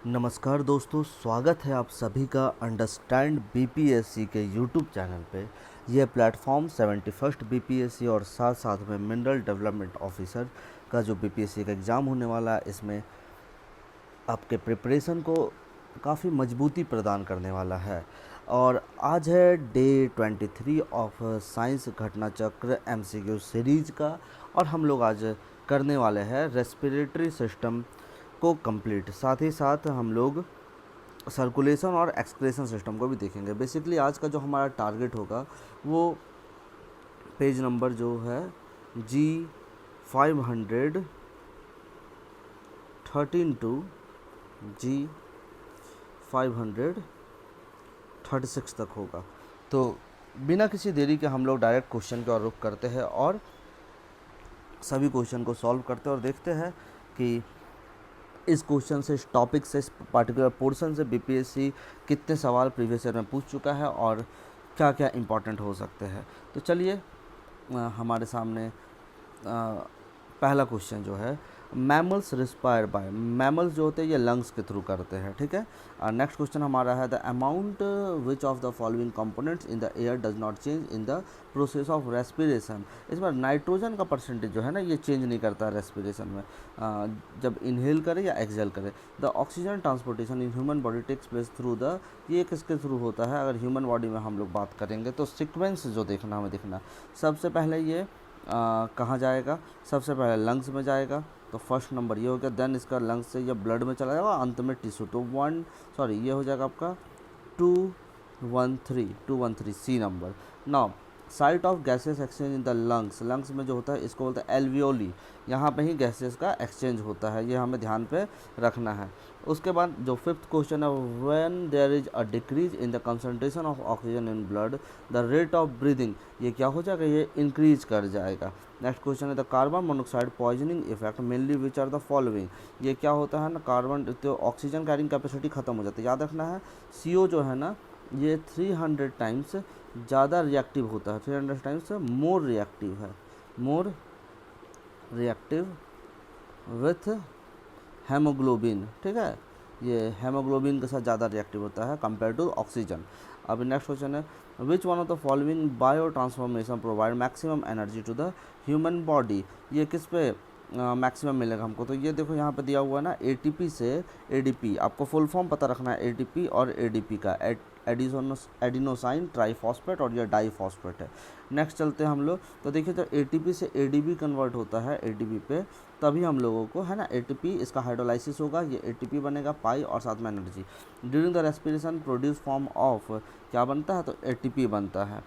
नमस्कार दोस्तों, स्वागत है आप सभी का अंडरस्टैंड बीपीएससी के यूट्यूब चैनल पे। यह प्लेटफॉर्म 71st बीपीएससी और साथ साथ में मिनरल डेवलपमेंट ऑफिसर का जो बीपीएससी का एग्ज़ाम होने वाला है, इसमें आपके प्रिपरेशन को काफ़ी मजबूती प्रदान करने वाला है। और आज है डे 23 ऑफ साइंस घटना चक्र एमसीक्यू सीरीज का, और हम लोग आज करने वाले हैं रेस्पिरेटरी सिस्टम को कंप्लीट। साथ ही साथ हम लोग सर्कुलेशन और एक्सक्रेशन सिस्टम को भी देखेंगे। बेसिकली आज का जो हमारा टारगेट होगा वो पेज नंबर जो है G513 टू G536 तक होगा। तो बिना किसी देरी के हम लोग डायरेक्ट क्वेश्चन की ओर रुख करते हैं और सभी क्वेश्चन को सॉल्व करते हैं और देखते हैं कि इस क्वेश्चन से, इस टॉपिक से, इस पार्टिकुलर पोर्शन से बीपीएससी कितने सवाल प्रीवियस ईयर में पूछ चुका है और क्या क्या इम्पोर्टेंट हो सकते हैं। तो चलिए हमारे सामने पहला क्वेश्चन जो है, मैमल्स रिस्पायर बाय, मैमल्स जो होते हैं ये लंग्स के थ्रू करते हैं, ठीक है। नेक्स्ट क्वेश्चन हमारा है, the amount which of the following components in the air does not change in the process of respiration. इस बार नाइट्रोजन का परसेंटेज जो है ना, ये चेंज नहीं करता है रेस्पिरेशन में, जब इनहेल करे या एक्सहेल करे। The oxygen transportation in human body takes place through the, ये किसके थ्रू होता है अगर ह्यूमन बॉडी में हम लोग बात करेंगे तो सिक्वेंस जो देखना हमें देखना, सबसे पहले ये कहाँ जाएगा, सबसे पहले लंग्स में जाएगा, तो फर्स्ट नंबर ये हो गया। देन इसका लंग्स से ये ब्लड में चला जाएगा, अंत में टिश्यू, तो ये हो जाएगा आपका 213 C number. Now site of gases exchange in the lungs, lungs में जो होता है इसको बोलते हैं एल्वियोली, यहाँ पे ही गैसेस का एक्सचेंज होता है, ये हमें ध्यान पे रखना है। उसके बाद जो फिफ्थ क्वेश्चन है, when there is a decrease in the concentration of oxygen in blood the rate of breathing, ये क्या हो जाएगा, ये इंक्रीज कर जाएगा। नेक्स्ट क्वेश्चन है, the carbon monoxide poisoning effect mainly which are the following, ये क्या होता है ना, कार्बन तो ऑक्सीजन कैरिंग कैपेसिटी खत्म हो जाती है, याद रखना है। CO जो है ना, ये 300 टाइम्स ज़्यादा रिएक्टिव होता है, 300 टाइम्स मोर रिएक्टिव है, मोर रिएक्टिव विथ हेमोग्लोबिन, ठीक है। ये हेमोग्लोबिन के साथ ज़्यादा रिएक्टिव होता है कंपेयर टू ऑक्सीजन। अब नेक्स्ट क्वेश्चन है, which one of the following biotransformation provide maximum energy to the human body, ये किस पे मैक्सिमम मिलेगा हमको, तो ये देखो यहाँ पे दिया हुआ है ना, ATP से ADP, आपको फुल फॉर्म पता रखना है ATP और ADP का, एडिनोसाइन ट्राईफॉस्फेट और यह डाईफॉस्फेट है। नेक्स्ट चलते हैं हम लोग, तो देखिए जब ATP से ADP कन्वर्ट होता है ADP पे, तभी हम लोगों को है ना ATP, इसका हाइड्रोलाइसिस होगा, ये ATP बनेगा, पाई और साथ में energy during the respiration produce form of, क्या बनता है, तो ATP बनता है।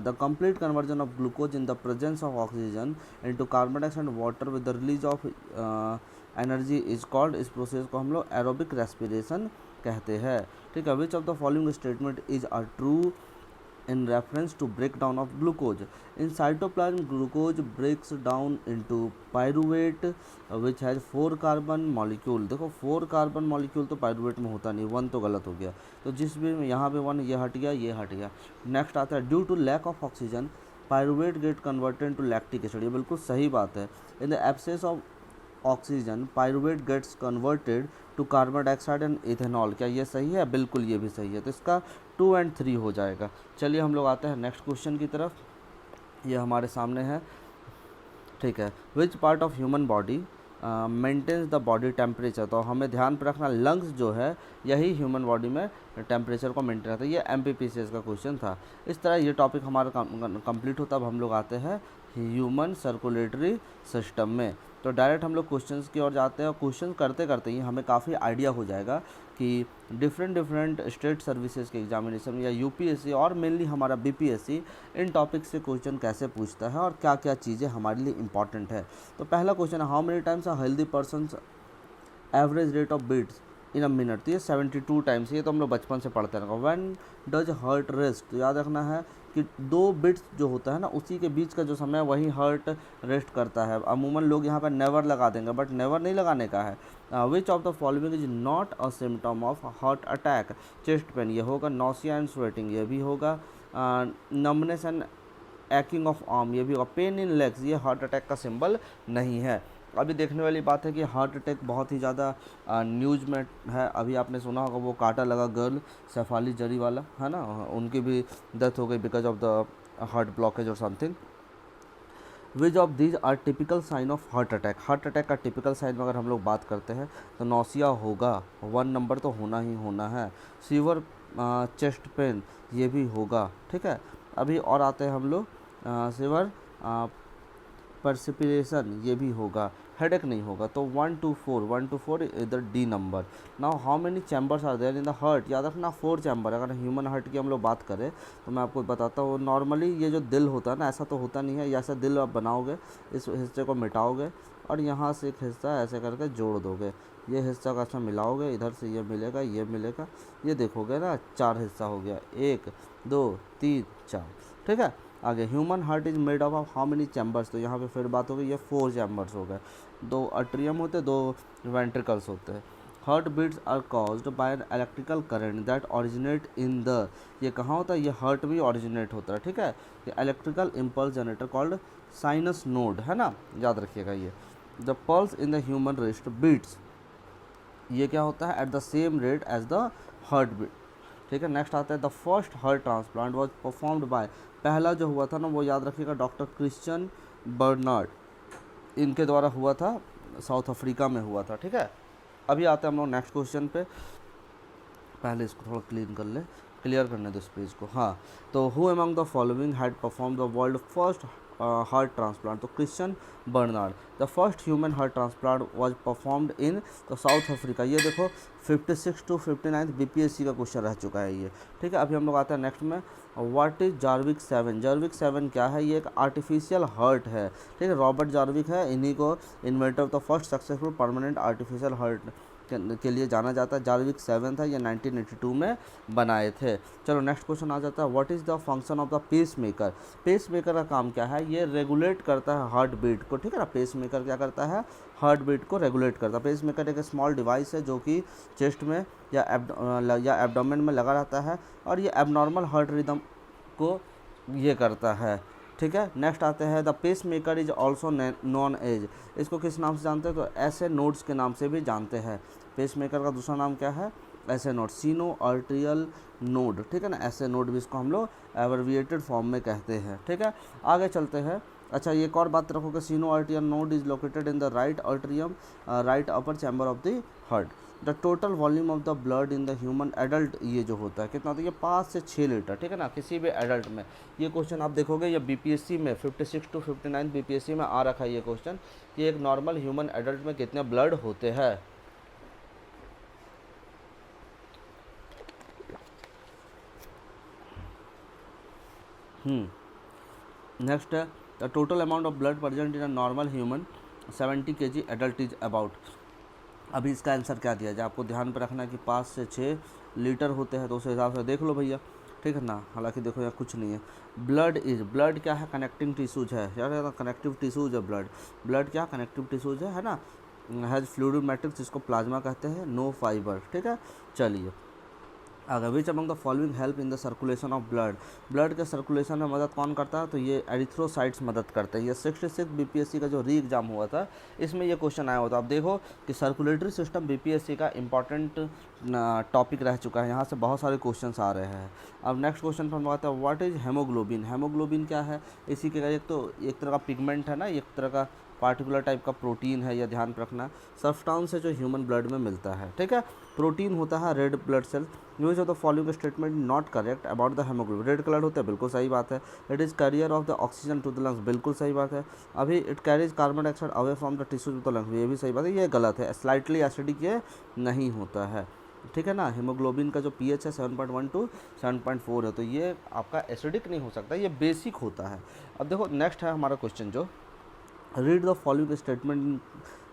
The complete conversion of glucose in the presence of oxygen into carbon dioxide and water with the release of energy is called, इस प्रोसेस को हम लोग एरोबिक रेस्पिरेशन कहते हैं, ठीक है। Which of the following statement is a true in reference to breakdown of glucose in cytoplasm, glucose breaks down into pyruvate which has 4 carbon molecule, देखो 4 carbon molecule तो पायरुवेट में होता नहीं, 1 तो गलत हो गया, तो जिस भी यहाँ पे 1 ये हट गया, ये हट गया। नेक्स्ट आता है, due to lack of oxygen pyruvate get converted to lactic acid, ये बिल्कुल सही बात है। In the absence of oxygen pyruvate gets converted to carbon dioxide and ethanol, क्या ये सही है, बिल्कुल ये भी सही है, तो इसका 2 और 3 हो जाएगा। चलिए हम लोग आते हैं नेक्स्ट क्वेश्चन की तरफ, ये हमारे सामने है, ठीक है। Which part of human body maintains the body temperature, तो हमें ध्यान पर रखना लंग्स जो है यही ह्यूमन बॉडी में टेम्परेचर को मेंटेन रहता है, ये MPPCS का क्वेश्चन था। इस तरह ये टॉपिक हमारा कंप्लीट होता है। अब हम लोग आते हैं ह्यूमन सर्कुलेटरी सिस्टम में, तो डायरेक्ट हम लोग क्वेश्चंस की ओर जाते हैं और क्वेश्चन करते करते ही हमें काफ़ी आइडिया हो जाएगा कि डिफरेंट स्टेट सर्विसेज के एग्जामिनेशन या UPSC और मेनली हमारा BPSC इन टॉपिक से क्वेश्चन कैसे पूछता है और क्या क्या चीज़ें हमारे लिए इंपॉर्टेंट है। तो पहला क्वेश्चन है, how many times a healthy person average rate of beats in a minute, तो ये 72 टाइम्स, ये तो हम लोग बचपन से पढ़ते रहेंगे। व्हेन डज हार्ट रेस्ट, तो याद रखना है कि 2 बिट्स जो होता है ना, उसी के बीच का जो समय है वही हार्ट रेस्ट करता है। अमूमन लोग यहाँ पर नेवर लगा देंगे, बट नेवर नहीं लगाने का है। Which of the following is not a symptom of heart attack, chest pain ये होगा, नॉसिया एंड स्वेटिंग ये भी होगा, numbness and acting of arm ये भी होगा, पेन इन लेग्स ये हार्ट अटैक का सिंबल नहीं है। अभी देखने वाली बात है कि हार्ट अटैक बहुत ही ज़्यादा न्यूज़ में है। अभी आपने सुना होगा वो कांटा लगा गर्ल शेफाली जरी वाला, है ना, उनकी भी डेथ हो गई because of the heart blockage और something. Which of these are typical sign of heart attack. Heart attack का टिपिकल साइन में अगर हम लोग बात करते हैं तो नौसिया होगा, 1 नंबर तो होना ही होना है। फीवर, चेस्ट पेन, ये भी होगा, ठीक है। अभी और आते हैं हम लोग, फीवर, परसिपिरेशन, ये भी होगा। हेडेक नहीं होगा। तो 1 to 4 इधर D number. Now how many chambers are there in the heart, याद रखना 4 चैम्बर। अगर ह्यूमन हार्ट की हम लोग बात करें तो मैं आपको बताता हूँ, नॉर्मली ये जो दिल होता है ना, ऐसा तो होता नहीं है। ऐसा दिल आप बनाओगे, इस हिस्से को मिटाओगे और यहाँ से एक हिस्सा ऐसे करके जोड़ दोगे, ये हिस्सा का अच्छा मिलाओगे, इधर से ये मिलेगा, ये मिलेगा, ये देखोगे ना 4 हिस्सा हो गया, 1 2 3 4, ठीक है। आगे human heart is made of how many chambers, तो यहाँ पे फिर बात हो गई, ये 4 चैम्बर्स हो गए, 2 अट्रियम होते, 2 वेंट्रिकल्स होते हैं। Heart beats are caused by an electrical current that originate in the, ये कहाँ होता है, ये हार्ट भी ओरिजिनेट होता है, ठीक है। ये electrical impulse generator called sinus node, है ना, याद रखिएगा ये। The pulse in the human wrist beats, ये क्या होता है, at the same rate as the heart beat, ठीक है। नेक्स्ट आता है the first heart transplant was performed by, पहला जो हुआ था ना वो याद रखिएगा डॉक्टर क्रिश्चियन बर्नार्ड, इनके द्वारा हुआ था, साउथ अफ्रीका में हुआ था, ठीक है। अभी आते हैं हम लोग नेक्स्ट क्वेश्चन पे, पहले इसको थोड़ा क्लियर करने दो इस पेज को। हाँ, तो who among the following had perform the world first heart transplant, तो Christiaan Barnard. The first human heart transplant was performed in तो साउथ अफ्रीका। ये देखो 56 to 59 बीपीएससी का क्वेश्चन रह चुका है ये, ठीक है। अभी हम लोग आते हैं नेक्स्ट में, व्हाट इज जार्विक 7। जार्विक 7 क्या है, ये एक आर्टिफिशियल हार्ट है, ठीक है। रॉबर्ट जार्विक है, इन्हीं को inventor of the first successful permanent artificial heart के लिए जाना जाता है। जार्विक 7 था, ये 1982 में बनाए थे। चलो नेक्स्ट क्वेश्चन आ जाता है, what is the function of the pacemaker. Pacemaker का काम क्या है, ये रेगुलेट करता है हार्ट बीट को, ठीक है ना। पेस मेकर क्या करता है, हार्ट बीट को रेगुलेट करता है। पेस मेकर एक स्मॉल डिवाइस है जो कि चेस्ट में या एब्डोमेन में लगा रहता है और ये एबनॉर्मल हार्ट रिदम को ये करता है, ठीक है। नेक्स्ट आते हैं the pacemaker is also known as, इसको किस नाम से जानते हैं, तो ऐसे नोड्स के नाम से भी जानते हैं। पेस मेकर का दूसरा नाम क्या है, ऐसे नोड, सीनो आर्टरियल नोड, ठीक है ना, ऐसे नोड भी इसको हम लोग एब्रिविएटेड फॉर्म में कहते हैं, ठीक है। आगे चलते हैं। अच्छा, ये एक और बात रखोगे, sino arterial node is located in the right atrium, right upper chamber of the heart. The total volume of the blood in the human adult, ये जो होता है कितना होता है, ये 5 से 6 लीटर, ठीक है ना, किसी भी एडल्ट में। ये क्वेश्चन आप देखोगे ये बीपीएससी में 56 to 59 बीपीएससी में आ रखा है ये क्वेश्चन, कि एक नॉर्मल ह्यूमन एडल्ट में कितने ब्लड होते हैं। नेक्स्ट है the total amount of blood present in a normal human 70 kg adult is about. अभी इसका आंसर क्या दिया जाए, आपको ध्यान पर रखना है कि 5 से 6 लीटर होते हैं, तो उस हिसाब से देख लो भैया, ठीक है ना। हालांकि देखो यहाँ कुछ नहीं है। ब्लड इज, ब्लड क्या है, कनेक्टिंग टिश्यूज है यार, कनेक्टिव टिश्यूज है ब्लड। ब्लड क्या कनेक्टिव टिश्यूज है ना। हैज़ फ्लूइड मैट्रिक्स, जिसको प्लाज्मा कहते हैं, नो फाइबर, ठीक है। चलिए अगर which among the following help in the circulation of blood, blood के सर्कुलेशन में मदद कौन करता है, तो ये एरिथ्रोसाइट्स मदद करते हैं। ये 66 बीपीएससी का जो री एग्जाम हुआ था इसमें ये क्वेश्चन आया होता। आप देखो कि सर्कुलेटरी सिस्टम बीपीएससी का इंपॉर्टेंट टॉपिक रह चुका है, यहाँ से बहुत सारे क्वेश्चन आ रहे हैं। अब नेक्स्ट क्वेश्चन पर हम बात है, व्हाट इज हेमोग्लोबिन। हेमोग्लोबिन क्या है, इसी के एक तो एक तरह का पिगमेंट है ना, एक तरह का पार्टिकुलर टाइप का प्रोटीन है, यह ध्यान रखना। सब्सटेंस है जो ह्यूमन ब्लड में मिलता है, ठीक है। प्रोटीन होता है red blood cell. Use of the following statement not correct about the haemoglobin. Red colour होता है, बिल्कुल सही बात है। It is carrier of the oxygen to the lungs, बिल्कुल सही बात है। अभी it carries carbon dioxide away from the tissue to the lungs, ये भी सही बात है। ये गलत है, स्लाइटली एसिडिक ये नहीं होता है, ठीक है ना। हीमोग्लोबिन का जो पीएच है 7.1 to 7.4 है, तो ये आपका एसिडिक नहीं हो सकता, ये बेसिक होता है। अब देखो नेक्स्ट है हमारा क्वेश्चन जो, read the following statement in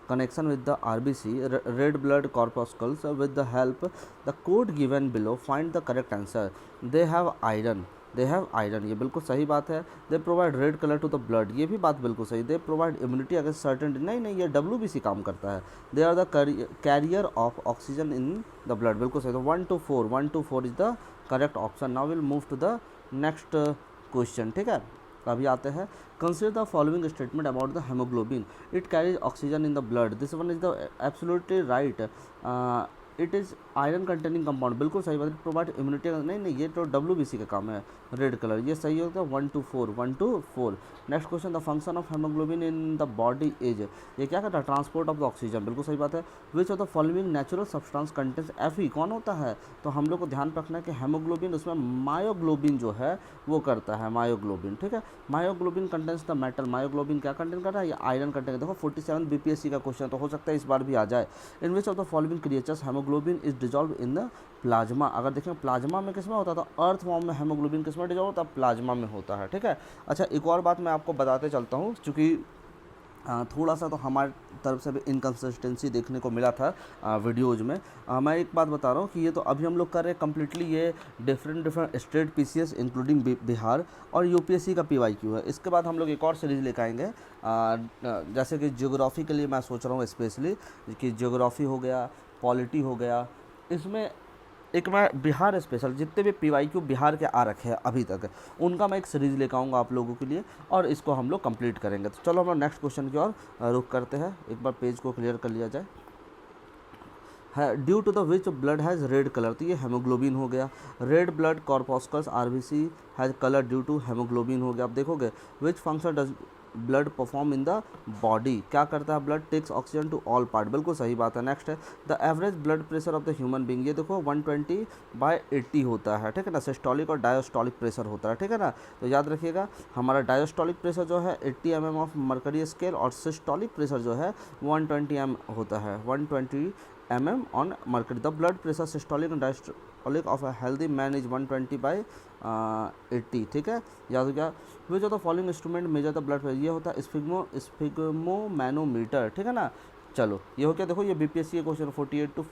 connection with the RBC red blood corpuscles with the help the code given below find the correct answer। they have iron, ये बिल्कुल सही बात है। They provide red colour to the blood, ये भी बात बिल्कुल सही। They provide immunity against certain, नहीं ये WBC काम करता है। They are the carrier of oxygen in the blood, बिल्कुल सही। तो 1 to 4 is the correct option. Now will move to the next question, ठीक है। अभी आते हैं, consider the following statement about the haemoglobin, it carries oxygen in the blood, this one is the absolutely right, it is iron containing compound, बिल्कुल सही बात है, provide immunity, नहीं ये तो WBC का काम है, रेड कलर, ये सही होता है 1 to 4, 1 to 4। Next question, the function of haemoglobin in the body is, ये क्या करता है, ट्रांसपोर्ट ऑफ द ऑक्सीजन, बिल्कुल सही बात है। Which of the following natural substance contains Fe, कौन होता है, तो हम लोग को ध्यान रखना है कि हेमोग्लोबिन उसमें मायोग्लोबिन जो है वो करता है, मायोग्लोबिन, ठीक है। Myoglobin contains the metal, myoglobin क्या कंटेंट कर रहा है, ये आयरन कंटेंट, देखो 47 BPSC का क्वेश्चन तो हो सकता है इस बार भी आ जाए। In which of the following creatures haemoglobin is dissolve in the plasma, अगर देखें प्लाज्मा में किस में होता था, अर्थ फॉर्म में हेमोग्लोबिन किस में डिजॉल्व होता है, प्लाज्मा में होता है, ठीक है। अच्छा, एक और बात मैं आपको बताते चलता हूँ, क्योंकि थोड़ा सा तो हमारी तरफ से भी इनकन्सिस्टेंसी देखने को मिला था वीडियोज़ में। मैं एक बात बता रहा हूँ कि ये तो अभी हम लोग कर रहे हैं कम्प्लीटली ये different state PCS including Bihar और UPSC का PYQ है। इसके बाद हम लोग एक और सीरीज़ लेकर आएंगे, जैसे कि ज्योग्राफी के लिए मैं सोच रहा हूँ स्पेशली, कि ज्योग्राफी हो गया, पॉलिटी हो गया, इसमें एक मैं बिहार स्पेशल, जितने भी PYQ बिहार के आ रखे हैं अभी तक, उनका मैं एक सीरीज़ लेकर आऊँगा आप लोगों के लिए, और इसको हम लोग कंप्लीट करेंगे। तो चलो हम लोग नेक्स्ट क्वेश्चन की ओर रुख करते हैं, एक बार पेज को क्लियर कर लिया जाए। है due to the which blood has red colour, तो ये हेमोग्लोबिन हो गया, red blood corpuscles RBC has colour due to haemoglobin हो गया। आप देखोगे which function does blood perform in the body, क्या करता है ब्लड, takes oxygen to all part, बिल्कुल सही बात है। नेक्स्ट है the average blood pressure of the human being, ये देखो 120/80 होता है, ठीक है ना। सिस्टोलिक और डायस्टोलिक प्रेशर होता है, ठीक है ना। तो याद रखिएगा, हमारा डायस्टोलिक प्रेशर जो है 80 mm ऑफ मर्करी स्केल, और सिस्टोलिक प्रेशर जो है 120 m होता है, 120 mm on mercury. The blood pressure systolic and diastolic of a healthy man is 120/80, ठीक है, याद हो गया। विच of the following instrument measure the blood pressure, ये होता है स्फिग्मोमैनोमीटर, ठीक है ना। चलो ये हो गया, देखो ये BPSC के क्वेश्चन 48 to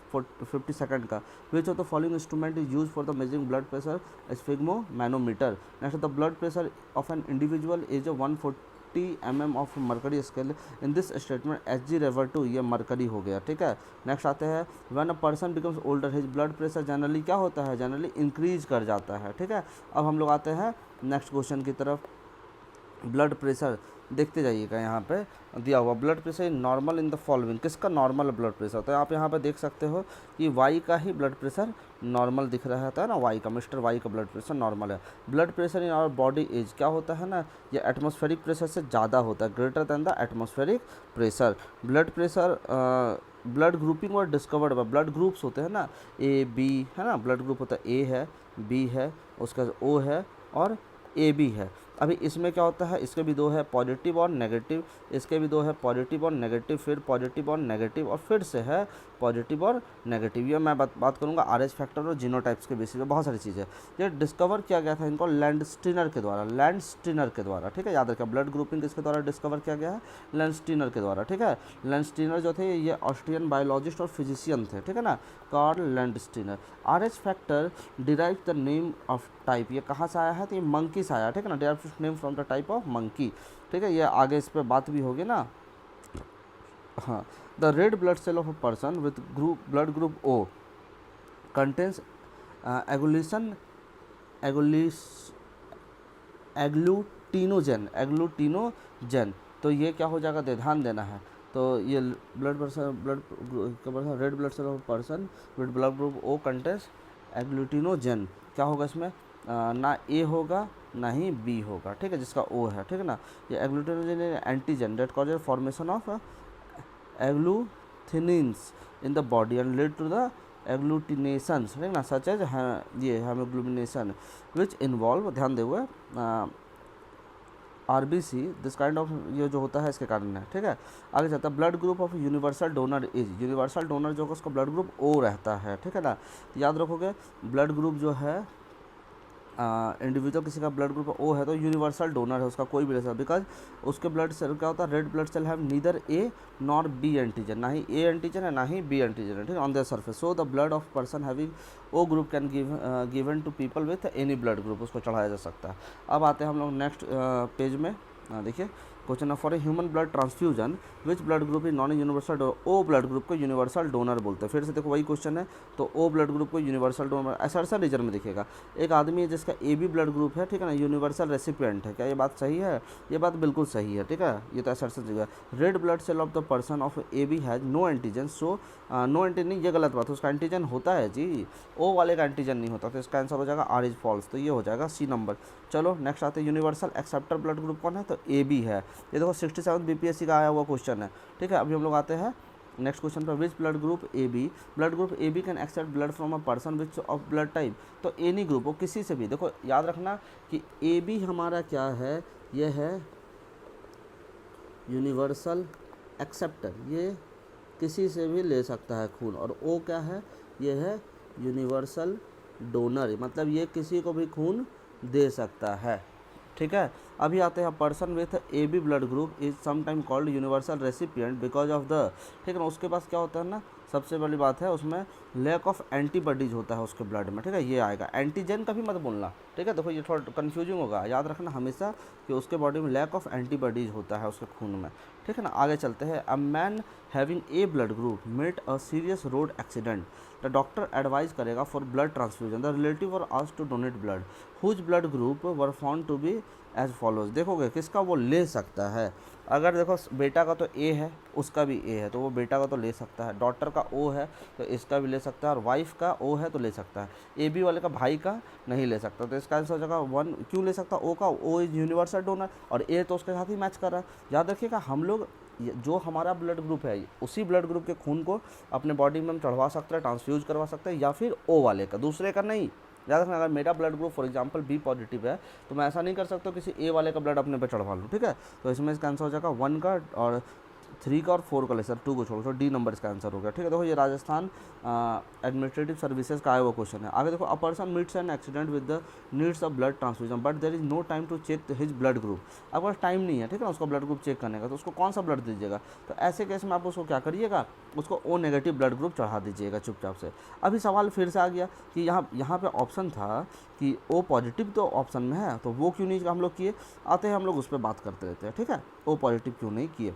50 सेकंड का। Which of the following instrument is use for the measuring blood pressure, sphygmomanometer. Next the blood pressure of an individual is 140 mm of mercury scale, in this statement SG refer to, ये mercury हो गया, ठीक है। Next आते हैं when a person becomes older his blood pressure generally क्या होता है, जनरली इंक्रीज कर जाता है, ठीक है। अब हम लोग आते हैं नेक्स्ट क्वेश्चन की तरफ। ब्लड प्रेशर देखते जाइएगा, यहाँ पे दिया हुआ blood pressure normal in the following, किसका नॉर्मल ब्लड प्रेशर, तो आप यहाँ पे देख सकते हो कि वाई का ही ब्लड प्रेशर नॉर्मल दिख रहा है ना, वाई का, मिस्टर वाई का ब्लड प्रेशर नॉर्मल है। Blood pressure in our body is क्या होता है ना, ये एटमॉस्फेरिक प्रेशर से ज़्यादा होता है, greater than the atmospheric pressure. Blood pressure blood grouping और डिस्कवर्ड बाय, ब्लड ग्रुप्स होते हैं ना, AB है ना, ब्लड ग्रुप होता है, A है, B है, उसका O है और AB है। अभी इसमें क्या होता है, इसके भी दो है पॉजिटिव और नेगेटिव, इसके भी दो है पॉजिटिव और नेगेटिव, फिर पॉजिटिव और नेगेटिव, और फिर से है पॉजिटिव और नेगेटिव। ये मैं बात करूँगा RH फैक्टर और जीनोटाइप्स के बेसिस पे, बहुत सारी चीज़ें। ये डिस्कवर किया गया था इनको लैंडस्टीनर के द्वारा, ठीक है, याद रखिए। ब्लड ग्रुपिंग किसके द्वारा डिस्कवर किया गया है, लैंडस्टीनर के द्वारा, ठीक है। लैंडस्टीनर जो थे ये ऑस्ट्रियन बायोलॉजिस्ट और फिजिशियन थे, ठीक है ना, Karl Landsteiner. RH factor derive the name of type, ये कहाँ से आया है, तो ये मंकी से आया, ठीक है ना, derive name from the type of monkey, ठीक है। ये आगे इस पर बात भी होगी ना। हाँ, the red blood cell of a person with blood group O contains agglutinogen, तो ये क्या हो जाएगा, ध्यान देना है। तो ये red blood cell of person with blood group O contains agglutinogen, क्या होगा इसमें, ना A होगा ना ही B होगा, ठीक है, जिसका O है, ठीक है ना। ये agglutinogen antigen that causes formation of agglutinins in the body and lead to the agglutinations, ठीक है ना, सच एज ये हेमोग्लोबिनेशन विच इन्वॉल्व, ध्यान दे हुए RBC, दिस काइंड ऑफ, ये जो होता है इसके कारण है, ठीक है। आगे चलता है blood group of universal donor is, universal donor जो है उसका ब्लड ग्रुप O रहता है, ठीक है ना। याद रखोगे ब्लड ग्रुप जो है इंडिविजुअल किसी का ब्लड ग्रुप O है तो यूनिवर्सल डोनर है, उसका कोई भी रहता है, बिकॉज उसके ब्लड सेल क्या होता है, red blood cell have neither A nor B antigen, ना ही A एंटीजन है ना ही B एंटीजन है, ठीक है, on their surface. So the blood of person having O group can given to people with any blood group, उसको चढ़ाया जा सकता है। अब आते हैं हम लोग नेक्स्ट पेज में, देखिए क्वेश्चन है for a human blood transfusion which blood group is known universal donor, O blood group को यूनिवर्सल डोनर बोलते हैं। फिर से देखो वही क्वेश्चन है, तो ओ ब्लड ग्रुप को यूनिवर्सल डोनर असर्सन रीजन में दिखेगा। एक आदमी है जिसका ए बी ब्लड ग्रुप है, ठीक है ना, यूनिवर्सल रेसिपिएंट है। क्या ये बात सही है? ये बात बिल्कुल सही है, ठीक है, ये तो असर्सन जगह। Red blood cell of the person of A B has no antigen, so no antigen नहीं, ये गलत बात है, उसका एंटीजन होता है जी, ओ वाले का एंटीजन नहीं होता, तो इसका आंसर हो जाएगा आर इज फॉल्स, तो ये हो जाएगा सी नंबर। चलो नेक्स्ट आते हैं, यूनिवर्सल एक्सेप्टर ब्लड ग्रुप कौन है? तो ए बी है। ये देखो 67 बीपीएससी का आया हुआ क्वेश्चन है, ठीक है। अभी हम लोग आते हैं नेक्स्ट क्वेश्चन पर, which blood group A B, blood group A B can accept blood from a person which of blood type, तो एनी ग्रुप, वो किसी से भी, देखो याद रखना कि ए बी हमारा क्या है, ये है यूनिवर्सल एक्सेप्टर, ये किसी से भी ले सकता है खून, और ओ क्या है, ये है यूनिवर्सल डोनर, मतलब ये किसी को भी खून दे सकता है, ठीक है। अभी आते हैं, person with A B blood group is sometime called universal recipient because of the, ठीक है ना, उसके पास क्या होता है ना, सबसे बड़ी बात है उसमें लैक ऑफ एंटीबॉडीज होता है उसके ब्लड में, ठीक है, ये आएगा। एंटीजन का भी मत बोलना, ठीक है, देखो ये थोड़ा कन्फ्यूजिंग होगा, याद रखना हमेशा कि उसके बॉडी में लैक ऑफ एंटीबॉडीज होता है उसके खून में, ठीक है ना। आगे चलते हैं, a man having a blood group met a serious road accident, the doctor advise करेगा for blood transfusion, the relative were asked to donate blood, whose blood group were found to be as follows, देखोगे किसका वो ले सकता है, अगर देखो बेटा का तो ए है, उसका भी ए है, तो वो बेटा का तो ले सकता है, डॉटर का ओ है तो इसका भी ले सकता है, और वाइफ का ओ है तो ले सकता है, ए बी वाले का भाई का नहीं ले सकता, तो इसका आंसर हो जाएगा 1। क्यों ले सकता ओ का, ओ इज यूनिवर्सल डोनर, और ए तो उसके साथ ही मैच कर रहा है। याद रखिएगा हम लोग जो हमारा ब्लड ग्रुप है उसी ब्लड ग्रुप के खून को अपने बॉडी में हम चढ़वा सकते हैं, ट्रांसफ्यूज करवा सकते हैं, या फिर ओ वाले का, दूसरे का नहीं। याद रखना, अगर मेरा blood group for example B positive है तो मैं ऐसा नहीं कर सकता किसी ए वाले का ब्लड अपने पे चढ़वा लूँ, ठीक है। तो इसमें इसका आंसर हो जाएगा 1 का, और 3 का और 4 का ले सर, 2 को छोड़ो, तो डी नंबर इसका आंसर हो गया, ठीक है। देखो ये राजस्थान एडमिनिस्ट्रेटिव सर्विसेज का आया हुआ क्वेश्चन है। आगे देखो, a person meets an accident with the needs of blood transfusion but there is no time to check his blood group, आपके पास टाइम नहीं है, ठीक है ना, उसका ब्लड ग्रुप चेक करने का, तो उसको कौन सा ब्लड दीजिएगा, तो ऐसे केस में आप उसको क्या करिएगा, उसको ओ नेगेटिव ब्लड ग्रुप चढ़ा दीजिएगा चुपचाप से। अभी सवाल फिर से आ गया कि यहाँ पे ऑप्शन था कि ओ पॉजिटिव तो ऑप्शन में है, तो वो क्यों नहीं हम लोग किए, आते हैं हम लोग उस पर बात करते रहते हैं, ठीक है, ओ पॉजिटिव क्यों नहीं किए।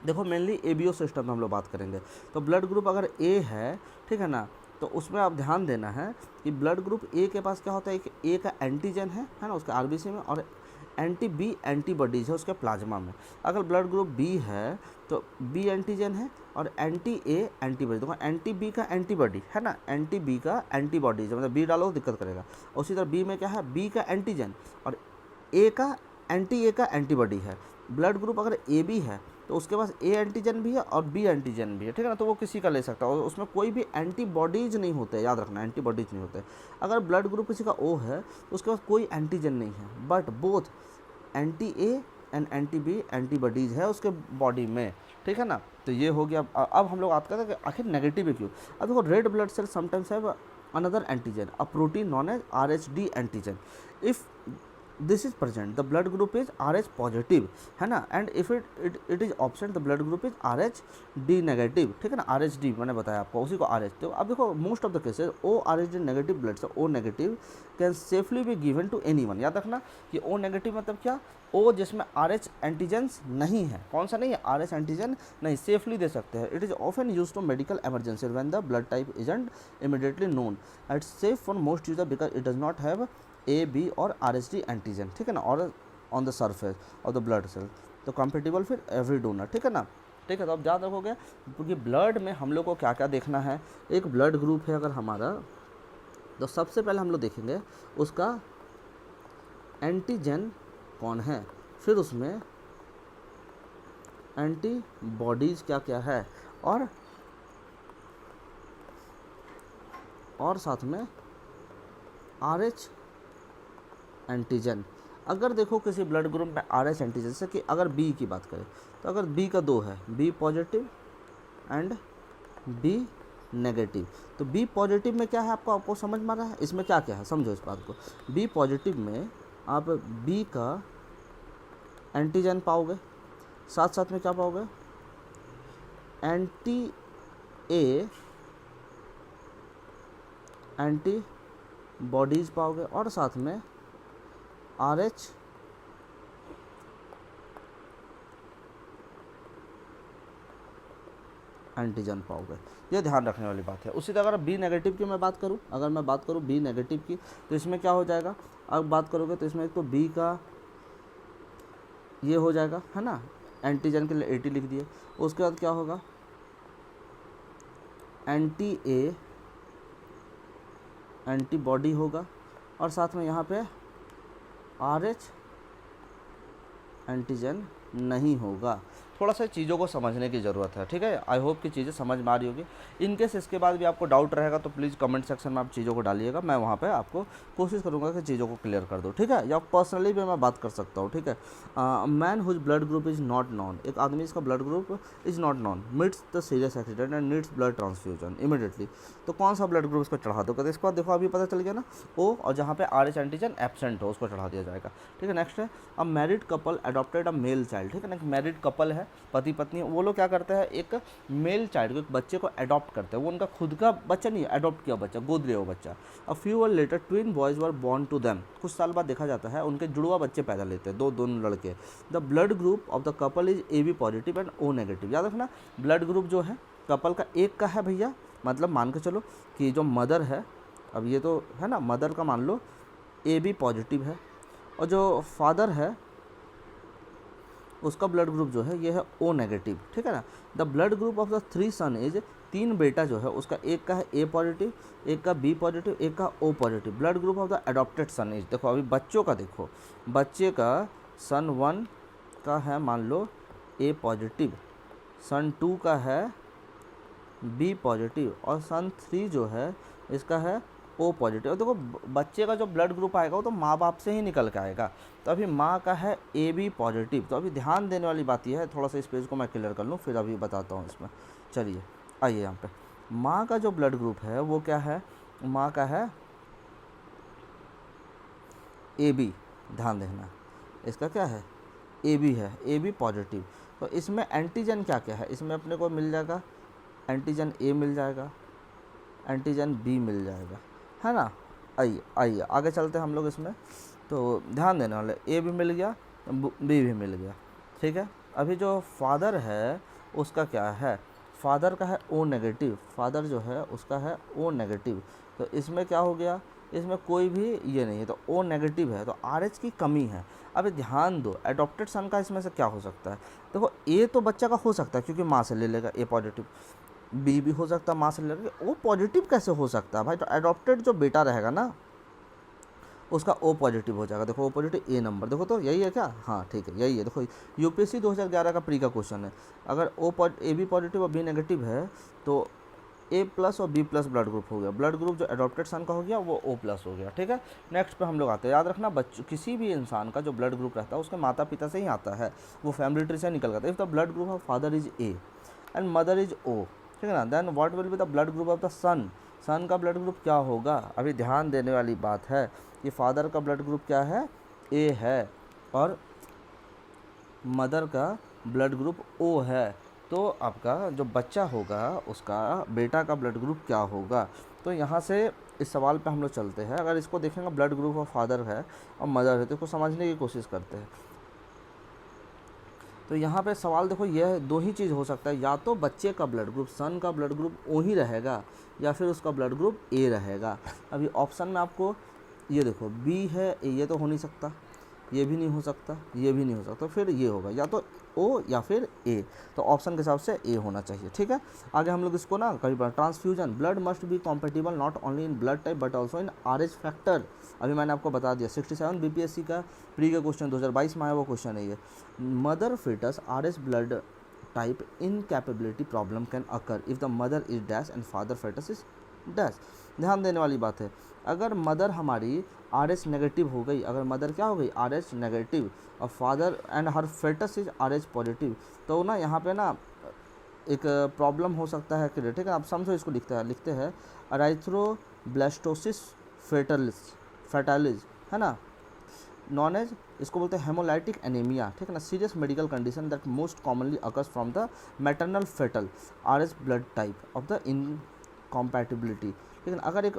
देखो मेनली एबीओ सिस्टम में हम लोग बात करेंगे, तो ब्लड ग्रुप अगर ए है, ठीक है ना, तो उसमें आप ध्यान देना है कि ब्लड ग्रुप ए के पास क्या होता है, कि ए का एंटीजन है ना उसके आरबीसी में, और एंटी बी एंटीबॉडीज है उसके प्लाज्मा में। अगर ब्लड ग्रुप बी है तो बी एंटीजन है और एंटी ए एंटीबॉडी, देखो एंटी बी का एंटीबॉडी है ना, एंटी बी का एंटीबॉडीज, मतलब बी डालो तो दिक्कत करेगा। उसी तरह बी में क्या है, बी का एंटीजन और ए का एंटी ए का एंटीबॉडी है। ब्लड ग्रुप अगर ए बी है तो उसके पास ए एंटीजन भी है और बी एंटीजन भी है, ठीक है ना, तो वो किसी का ले सकता है, और उसमें कोई भी एंटीबॉडीज नहीं होते, याद रखना एंटीबॉडीज नहीं होते। अगर ब्लड ग्रुप किसी का ओ है तो उसके पास कोई एंटीजन नहीं है, but both anti A and anti B antibodies है उसके बॉडी में, ठीक है ना। तो ये हो गया। अब हम लोग बात करते हैं कि आखिर नेगेटिव है क्यों। अब देखो, red blood cell sometimes have another antigen, a protein known as RHD antigen, if this is present the blood group is RH positive, है ना, and if it is absent the blood group is RHD negative, ठीक है ना, RHD मैंने बताया आपको, उसी को RH। तो अब देखो most of the cases O RHD negative blood से O negative can safely be given to anyone. याद रखना कि O नेगेटिव मतलब क्या, O जिसमें RH एंटीजेंस नहीं है, कौन सा नहीं है, RH एंटीजन नहीं, सेफली दे सकते हैं। It is often use to medical emergency when the blood type isn't immediately known, it's safe for most user because it does not have A B और RHD एंटीजन, ठीक है ना, और on the surface of the blood cell, तो compatible फिर every donor, ठीक है ना, ठीक है। तो अब याद रखोगे क्योंकि ब्लड में हम लोग को क्या क्या देखना है, एक ब्लड ग्रुप है अगर हमारा, तो सबसे पहले हम लोग देखेंगे उसका एंटीजन कौन है, फिर उसमें एंटीबॉडीज़ क्या क्या है, और साथ में RH एंटीजन। अगर देखो किसी ब्लड ग्रुप में RH एंटीजन, जैसे कि अगर B की बात करें तो अगर B का 2 है, B positive and B negative, तो B पॉजिटिव में क्या है आपको समझ में आ रहा है, इसमें क्या क्या है समझो इस बात को। B पॉजिटिव में आप B का एंटीजन पाओगे, साथ साथ में क्या पाओगे, एंटी ए एंटीबॉडीज़ पाओगे, और साथ में RH एंटीजन पाओगे, ये ध्यान रखने वाली बात है। उसी तरह अगर बी नेगेटिव की मैं बात करूँ, अगर मैं बात करूँ बी नेगेटिव की, तो इसमें क्या हो जाएगा, अब बात करोगे तो इसमें एक तो बी का ये हो जाएगा, है ना, एंटीजन के लिए 80 लिख दिए। उसके बाद क्या होगा, एंटी ए एंटीबॉडी होगा, और साथ में यहाँ पे RH एंटीजन नहीं होगा। थोड़ा सा चीज़ों को समझने की ज़रूरत है, ठीक है। आई होप कि चीज़ें समझ में आ रही होगी। इन केस इसके बाद भी आपको डाउट रहेगा तो प्लीज़ कमेंट सेक्शन में आप चीज़ों को डालिएगा, मैं वहाँ पे आपको कोशिश करूँगा कि चीज़ों को क्लियर कर दूँ, ठीक है। या पर्सनली भी मैं बात कर सकता हूँ, ठीक है। Man whose blood group is not known, एक आदमी इसका blood group is not known meets the serious accident and needs blood transfusion immediately, तो कौन सा ब्लड ग्रुप इसको चढ़ा दो, इसके बाद देखो अभी पता चल गया ना, ओ, और जहाँ पे RH एंटीजन एब्सेंट हो उसको चढ़ा दिया जाएगा, ठीक है। नेक्स्ट है a married couple adopted a male child, ठीक है ना। एक मैरिड कपल है, पति पत्नी, वो लोग क्या करते हैं, एक मेल चाइल्ड को, एक बच्चे को अडॉप्ट करते हैं। वो उनका खुद का बच्चा नहीं है, अडॉप्ट किया बच्चा, गोद लिया हुआ बच्चा। A few year later twin boys were born to them, कुछ साल बाद देखा जाता है उनके जुड़वा बच्चे पैदा लेते हैं, दोनों लड़के। The blood group of the couple is AB positive and O negative. याद रखना, ब्लड ग्रुप जो है कपल का एक का है भैया, मतलब मान के चलो कि जो मदर है, अब ये तो है ना, मदर का मान लो AB पॉजिटिव है, और जो फादर है उसका ब्लड ग्रुप जो है ये है O नेगेटिव, ठीक है ना। The blood group of the 3 son is, 3 बेटा जो है उसका एक का है A पॉजिटिव, एक का B पॉजिटिव, एक का O positive. Blood group of the adopted son is, देखो अभी बच्चों का देखो, बच्चे का सन 1 का है मान लो A पॉजिटिव, सन 2 का है B पॉजिटिव, और सन 3 जो है इसका है O पॉजिटिव। देखो बच्चे का जो ब्लड ग्रुप आएगा वो तो माँ बाप से ही निकल के आएगा, तो अभी माँ का है AB पॉजिटिव। तो अभी ध्यान देने वाली बात यह है, थोड़ा सा इस पेज को मैं क्लियर कर लूँ फिर अभी बताता हूँ इसमें। चलिए आइए यहाँ पे, माँ का जो ब्लड ग्रुप है वो क्या है, माँ का है AB, ध्यान देना, इसका क्या है AB है, AB पॉजिटिव। तो इसमें एंटीजन क्या क्या है, इसमें अपने को मिल जाएगा एंटीजन A मिल जाएगा, एंटीजन B मिल जाएगा, है ना। आइए आइए आगे चलते हैं हम लोग इसमें, तो ध्यान देने वाले, A भी मिल गया, B भी मिल गया, ठीक है। अभी जो फादर है उसका क्या है, फादर का है O नेगेटिव, फादर जो है उसका है O नेगेटिव। तो इसमें क्या हो गया, इसमें कोई भी ये नहीं है, तो O नेगेटिव है, तो RH की कमी है। अभी ध्यान दो, एडॉप्टेड सन का इसमें से क्या हो सकता है, देखो A तो बच्चा का हो सकता है क्योंकि माँ से ले लेगा A पॉजिटिव, B भी हो सकता है माँ से ले लेगा, O पॉजिटिव कैसे हो सकता है भाई, तो एडॉप्टेड जो बेटा रहेगा ना उसका O पॉजिटिव हो जाएगा। देखो O पॉजिटिव A नंबर, देखो तो यही है क्या, हाँ ठीक है यही है। देखो UPSC 2011 का प्री का क्वेश्चन है, अगर AB पॉजिटिव और B नेगेटिव है तो A+ और B+ ब्लड ग्रुप हो गया, ब्लड ग्रुप जो एडॉप्टेड सन का हो गया वो O+ हो गया, ठीक है। नेक्स्ट पे हम लोग आते हैं, याद रखना बच्चों, किसी भी इंसान का जो ब्लड ग्रुप रहता है उसके माता पिता से ही आता है, वो फैमिली ट्री से निकल जाता है। If the blood group of father is A and mother is O, ठीक है ना, then what will be the blood group of the son, son का ब्लड ग्रुप क्या होगा। अभी ध्यान देने वाली बात है कि फादर का ब्लड ग्रुप क्या है, A है, और मदर का ब्लड ग्रुप O है, तो आपका जो बच्चा होगा उसका बेटा का ब्लड ग्रुप क्या होगा। तो यहाँ से इस सवाल पे हम लोग चलते हैं, अगर इसको देखेंगे ब्लड ग्रुप ऑफ फादर है और मदर है तो इसको समझने की कोशिश करते हैं। तो यहाँ पे सवाल देखो, यह दो ही चीज़ हो सकता है, या तो बच्चे का ब्लड ग्रुप, सन का ब्लड ग्रुप O ही रहेगा, या फिर उसका ब्लड ग्रुप A रहेगा। अभी ऑप्शन में आपको ये देखो B है, ये तो हो नहीं सकता, ये भी नहीं हो सकता, ये भी नहीं हो सकता, फिर ये होगा या तो O या फिर A, तो ऑप्शन के हिसाब से A होना चाहिए, ठीक है। आगे हम लोग इसको ना कभी बार transfusion, blood must be compatible not only in blood type but also in RH factor. अभी मैंने आपको बता दिया 67 BPSC का प्री का क्वेश्चन 2022 में आया वो क्वेश्चन है ये। Mother fetus RH blood type incapability problem can occur if the mother is dash and father fetus is dash। ध्यान देने वाली बात है, अगर मदर हमारी RH नेगेटिव हो गई, अगर मदर क्या हो गई RH नेगेटिव और father and her foetus is RH positive, तो ना यहाँ पे ना एक प्रॉब्लम हो सकता है, ठीक है। आप समझो इसको, लिखते हैं अराइथ्रोब्लास्टोसिस फेटालिस, है ना, नॉन एज, इसको बोलते हैं हेमोलाइटिक एनीमिया, ठीक है ना, serious medical condition that most commonly occurs from the maternal foetal RH blood type of the incompatibility. लेकिन अगर एक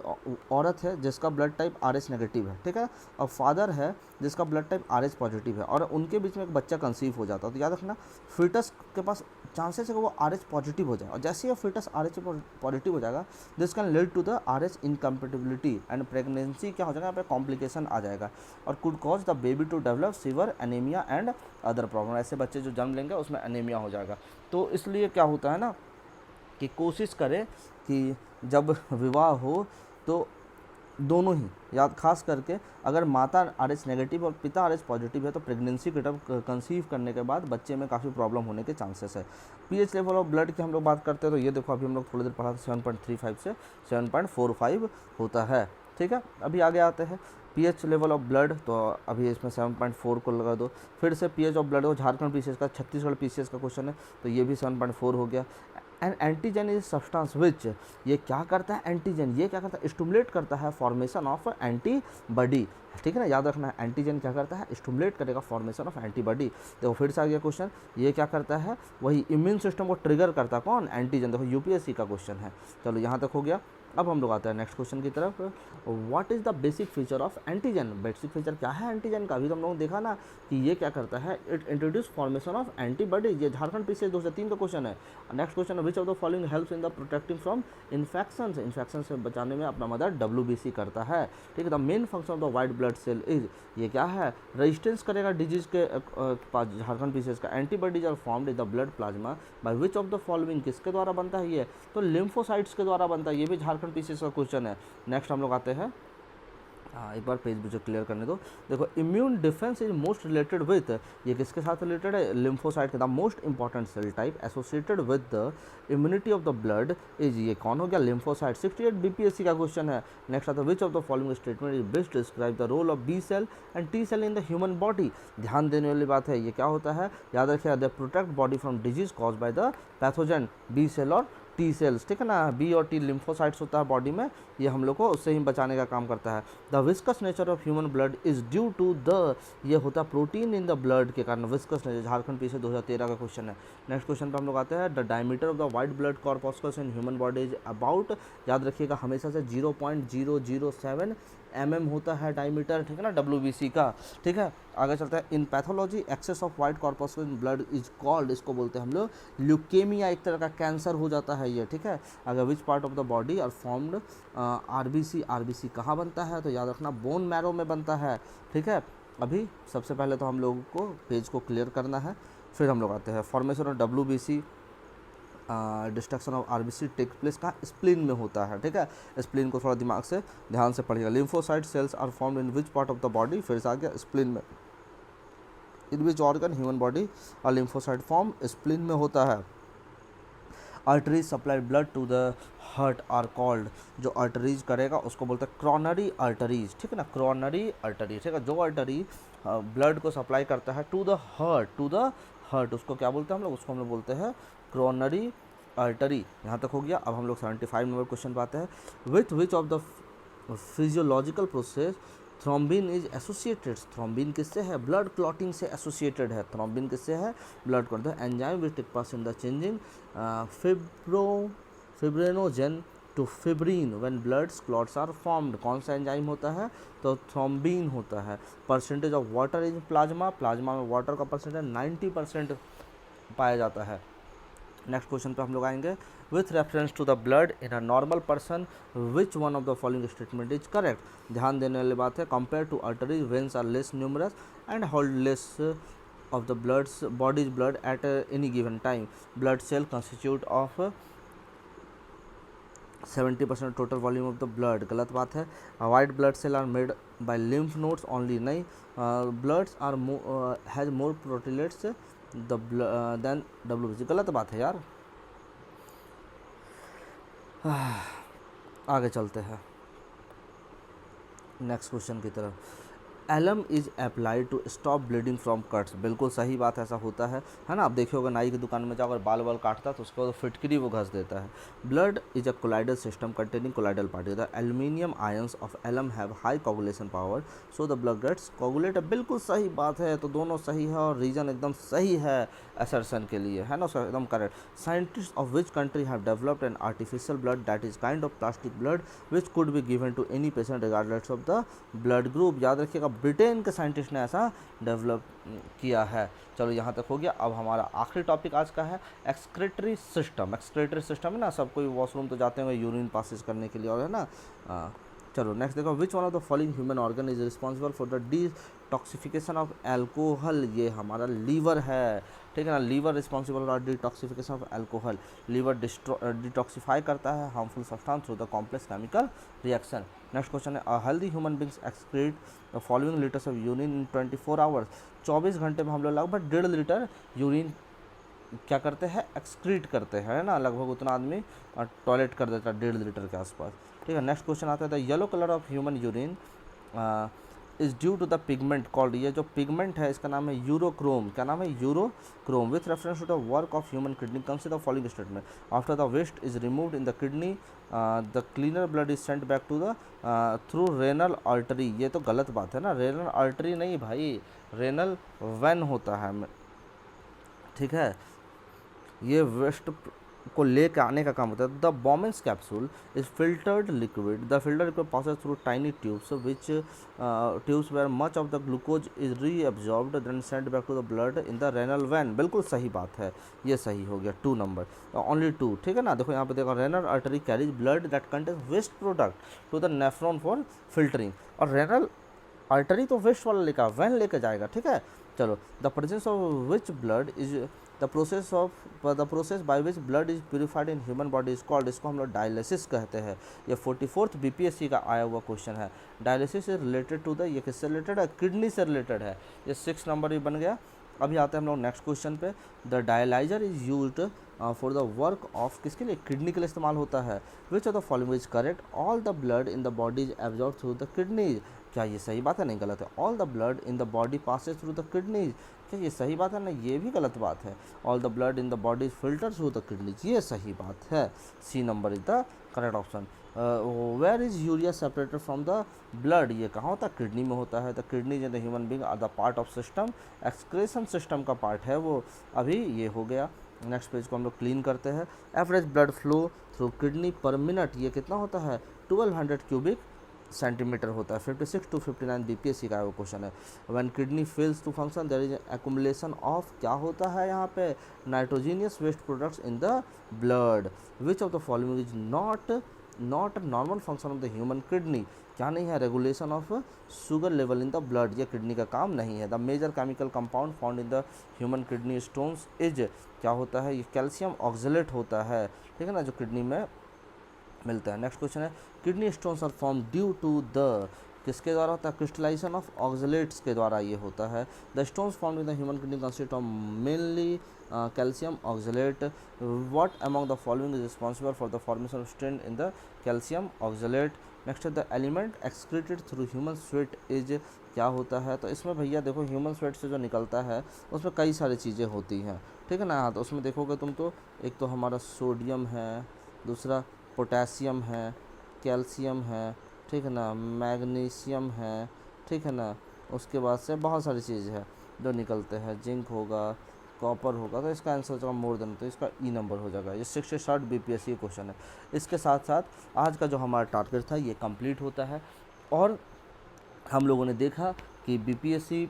औरत है जिसका ब्लड टाइप RH नेगेटिव है, ठीक है, और फादर है जिसका ब्लड टाइप RH पॉजिटिव है, और उनके बीच में एक बच्चा कंसीव हो जाता है, तो याद रखना फीटस के पास चांसेस है कि वो RH पॉजिटिव हो जाए, और जैसे ही फीटस RH पॉजिटिव हो जाएगा this can lead to the RH incompatibility and pregnancy क्या हो जाएगा, यहाँ पे कॉम्प्लिकेशन आ जाएगा, और could cause the baby to develop severe anaemia and other problem. ऐसे बच्चे जो जन्म लेंगे उसमें एनीमिया हो जाएगा। तो इसलिए क्या होता है ना कि कोशिश करें कि जब विवाह हो तो दोनों ही, याद खास करके अगर माता RH नेगेटिव और पिता RH पॉजिटिव है तो प्रेगनेंसी के टाइम कंसीव करने के बाद बच्चे में काफ़ी प्रॉब्लम होने के चांसेस है। पीएच लेवल ऑफ ब्लड की हम लोग बात करते हैं तो ये देखो अभी हम लोग थोड़ी देर पढ़ा था 7.35 से 7.45 होता है, ठीक है। अभी आगे आते हैं पीएच लेवल ऑफ ब्लड, तो अभी इसमें 7.4 को लगा दो। फिर से पीएच ऑफ ब्लड हो, झारखंड पीसीएस का, छत्तीसगढ़ पीसीएस का क्वेश्चन है, तो ये भी 7.4 हो गया। And antigen is substance which, ये क्या करता है एंटीजन, ये क्या करता है स्टिमुलेट करता है फॉर्मेशन ऑफ एंटीबॉडी, ठीक है ना, याद रखना है एंटीजन क्या करता है स्टिमुलेट करेगा फॉर्मेशन ऑफ एंटीबॉडी। देखो फिर से आ गया क्वेश्चन, ये क्या करता है वही इम्यून सिस्टम को ट्रिगर करता है कौन, एंटीजन। देखो यूपीएससी का क्वेश्चन है। चलो यहाँ तक हो गया। अब हम लोग आते हैं नेक्स्ट क्वेश्चन की तरफ। What is the basic feature of antigen, basic feature क्या है एंटीजन का, अभी तो हम लोगों ने देखा ना कि ये क्या करता है, it introduce formation of antibody. ये झारखंड पीसीएस 2 से 3 का क्वेश्चन है। नेक्स्ट क्वेश्चन है which of the following helps in the protecting from infection, infection से बचाने में अपना मदद WBC करता है, ठीक है। The main function of the white blood cell is, ये क्या है रेजिस्टेंस करेगा डिजीज के पास झारखंड पीसीएस का। Antibodies are formed in the blood plasma by which of the following, किसके द्वारा बनता है ये, तो लिम्फोसाइट्स के द्वारा बनता है। ये भी झारखंड पीसीएस का क्वेश्चन है। नेक्स्ट हम लोग आते हैं, हाँ एक बार पेज मुझे क्लियर करने दो। देखो immune defence is most related with, ये किसके साथ रिलेटेड है, लिम्फोसाइट के, the most important cell type associated with the immunity of the blood is, ये कौन हो गया लिम्फोसाइट। 68 बीपीएससी का क्वेश्चन है। नेक्स्ट आता है which of the following statement is best describe the role of B cell and T cell in the human body. ध्यान देने वाली बात है, ये क्या होता है याद रखिए, they protect body from disease cause by the pathogen, B cell और टी सेल्स, ठीक है ना। बी और टी लिम्फोसाइट्स होता है बॉडी में, ये हम लोग को उससे ही बचाने का काम करता है। The viscous nature of human blood is due to the, ये होता है प्रोटीन इन द ब्लड के कारण, विस्कस नेचर। झारखंड पीसीएस 2013 का क्वेश्चन है। नेक्स्ट क्वेश्चन पे हम लोग आते हैं, the diameter of the white blood corpuscles in human body is about, याद रखिएगा हमेशा से 0.007 mm होता है डायमीटर, ठीक है ना WBC का, ठीक है। आगे चलता है, in pathology excess of white corpuscle in blood is called, इसको बोलते हैं हम लोग ल्यूकेमिया, एक तरह का कैंसर हो जाता है ये, ठीक है। अगर which part of the body are formed RBC कहाँ बनता है, तो याद रखना बोन मैरो में बनता है, ठीक है। अभी सबसे पहले तो हम लोगों को पेज को क्लियर करना है, फिर हम लोग आते हैं formation of WBC, destruction of RBC take place का स्प्लीन में होता है, ठीक है। स्प्लीन को थोड़ा दिमाग से ध्यान से पढ़िएगा। Lymphocyte cells are formed in which part of the body, फिर से आ गया स्प्लीन में। In which organ human body और लिम्फोसाइट फॉर्म, स्प्लीन में होता है। Arteries supply blood to the heart are called, जो आर्टरीज करेगा उसको बोलते हैं क्रॉनरी आर्टरीज, ठीक है ना, क्रॉनरी आर्टरी, ठीक है। जो आर्टरी ब्लड को सप्लाई करता है टू द हार्ट उसको क्या बोलते हैं हम लोग, उसको हम लोग बोलते हैं क्रॉनरी आर्टरी। यहाँ तक हो गया। अब हम लोग 75 नंबर क्वेश्चन पाते हैं, with which of the physiological process thrombin is associated, thrombin किससे है, ब्लड क्लॉटिंग से एसोसिएटेड है। थ्रोम्बिन किससे है, blood clot. The enzyme which take part in the changing fibrinogen to fibrin when blood clots are formed, कौन सा enzyme होता है, तो थ्रोम्बिन होता है। Percentage of water in plasma, plasma में वाटर का परसेंटेज 90% पाया जाता है। नेक्स्ट क्वेश्चन पे हम लोग आएंगे, with reference to the blood in a normal person which one of the following statement is correct. ध्यान देने वाली बात है, compare to arteries veins are less numerous and hold less of the bloods bodies blood at any given time. Blood cell constitute of 70% total volume of the blood, गलत बात है। White blood cell are made by lymph nodes only, नहीं, bloods are has more प्रोटीलेट्स then WBC, गलत बात है यार। आगे चलते हैं नेक्स्ट क्वेश्चन की तरफ। Alum is applied to stop bleeding from cuts, बिल्कुल सही बात, ऐसा होता है ना। आप देखे होगा नाई की दुकान में जाकर बाल बाल काटता है तो उसके बाद फिटकरी वो घस देता है। Blood is a colloidal system containing colloidal particle, the aluminium ions of alum have high coagulation power so the blood gets coagulated, बिल्कुल सही बात है। तो दोनों सही है और रीजन एकदम सही है असर्शन के लिए, है ना, एकदम correct. Scientist of which country have developed an artificial blood that is kind of plastic blood which could be given to any patient regardless of the blood group, याद रखिएगा ब्रिटेन के साइंटिस्ट ने ऐसा डेवलप किया है। चलो यहाँ तक हो गया। अब हमारा आखिरी टॉपिक आज का है एक्सक्रेटरी सिस्टम। एक्सक्रेटरी सिस्टम है ना, सब कोई वॉशरूम तो जाते हैं यूरिन पासिस करने के लिए, और है ना। चलो नेक्स्ट देखो, which one of the following human organ is responsible for the detoxification of alcohol, ये हमारा लीवर है, ठीक है ना। Liver responsible for detoxification of alcohol, liver detoxify करता है harmful substance through the complex chemical reaction. Next question है, healthy human beings excrete the following litres of urine in 24 hours, 24 घंटे में हम लोग लगभग 1.5 लीटर यूरिन क्या करते हैं, एक्सक्रीट करते हैं, है ना। लगभग उतना आदमी टॉयलेट कर देता है 1.5 लीटर के आसपास, ठीक है। नेक्स्ट क्वेश्चन आता है, the yellow colour of human urine is due to the pigment called, ये जो पिगमेंट है इसका नाम है यूरोक्रोम, क्या नाम है, urochrome. With reference to the work of human kidney consider the following statement, after the waste is removed in the kidney the cleaner blood is sent back to the through renal artery, ये तो गलत बात है ना, renal artery नहीं भाई, renal vein होता है, ठीक है। ये वेस्ट को लेके आने का काम होता है। The Bowman's capsule is filtered liquid, the filter liquid passes through tiny tubes which tubes where much of the glucose is reabsorbed then sent back to the blood in the renal vein, बिल्कुल सही बात है, ये सही हो गया 2 number, only 2, ठीक है ना। देखो यहाँ पे देखो, renal artery carries blood that contains waste product to the nephron for filtering, और रेनल आर्टरी तो वेस्ट वाला लेकर वैन लेकर जाएगा, ठीक है। चलो, the presence of which blood is the process by which blood is purified in human body is called, इसको हम लोग डायलिसिस कहते हैं। ये 44th BPSC का आया हुआ क्वेश्चन है। Dialysis is related to the, ये किससे रिलेटेड है, किडनी से रिलेटेड है, ये 6 नंबर भी बन गया। अभी आते हैं हम लोग नेक्स्ट क्वेश्चन पे, the dialyser is used for the work of, किसके लिए, किडनी के लिए इस्तेमाल होता है। Which of the following is correct, all the blood in the body is absorb through the kidneys, क्या ये सही बात है, नहीं गलत है। All the blood in the body passes through the kidneys, क्या ये सही बात है ना, ये भी गलत बात है। All the blood in the body is filter through the kidneys, ये सही बात है, C number is the correct option. Where is urea separated from the blood, ये कहाँ होता है, किडनी में होता है। The kidneys in the human being are the part of system, excretion system का पार्ट है वो, अभी ये हो गया। नेक्स्ट पेज को हम लोग क्लीन करते हैं। Average blood flow through kidney पर मिनट, ये कितना होता है, 1200 क्यूबिक सेंटीमीटर होता है। 56 to 59 BPSC का वो क्वेश्चन है। When kidney fails to function there is accumulation of, क्या होता है यहाँ पे, nitrogenous waste products in the blood. Which of the following is not normal function of the human kidney, क्या नहीं है, regulation of sugar level in the blood, ये kidney का काम नहीं है। The major chemical compound found in the human kidney stones is, क्या होता है, ये कैल्शियम ऑक्सलेट होता है, ठीक है ना, जो किडनी में मिलता है। नेक्स्ट क्वेश्चन है, kidney stones are form due to the, किसके द्वारा होता है, क्रिस्टलाइजेशन ऑफ ऑक्सलेट्स के द्वारा ये होता है। The stones form in the human kidney consist of mainly calcium oxalate, what among the following is responsible for the formation of stone in the calcium oxalate. Next है, the element excreted through human sweat is, क्या होता है, तो इसमें भैया देखो human sweat से जो निकलता है उसमें कई सारी चीज़ें होती हैं, ठीक है ना। हाँ, तो उसमें देखोगे तुम तो एक तो हमारा सोडियम है, दूसरा पोटेशियम है, कैल्शियम है, ठीक है ना, मैग्नीशियम है, ठीक है ना, उसके बाद से बहुत सारी चीज़ है जो निकलते हैं, जिंक होगा, कॉपर होगा, तो इसका आंसर हो जाएगा मोर देन, तो इसका ई नंबर हो जाएगा। ये 67 BPSC क्वेश्चन है। इसके साथ साथ आज का जो हमारा टारगेट था ये कंप्लीट होता है, और हम लोगों ने देखा कि BPSC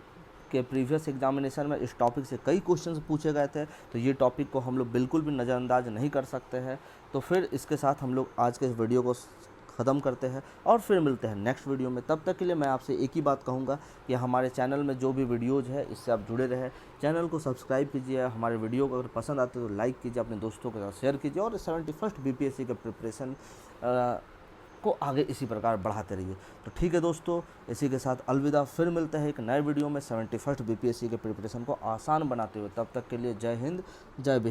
के प्रीवियस एग्जामिनेशन में इस टॉपिक से कई क्वेश्चंस पूछे गए थे, तो ये टॉपिक को हम लोग बिल्कुल भी नज़रअंदाज नहीं कर सकते हैं। तो फिर इसके साथ हम लोग आज के इस वीडियो को ख़त्म करते हैं और फिर मिलते हैं नेक्स्ट वीडियो में। तब तक के लिए मैं आपसे एक ही बात कहूँगा कि हमारे चैनल में जो भी वीडियोज़ है इससे आप जुड़े रहें, चैनल को सब्सक्राइब कीजिए, हमारे वीडियो को अगर पसंद आते तो लाइक कीजिए, अपने दोस्तों के साथ शेयर कीजिए, और 71st BPSC के प्रिपरेशन को आगे इसी प्रकार बढ़ाते रहिए। तो ठीक है दोस्तों, इसी के साथ अलविदा, फिर मिलते हैं एक नए वीडियो में 71st BPSC के प्रिपरेशन को आसान बनाते हुए। तब तक के लिए जय हिंद, जय बिहार।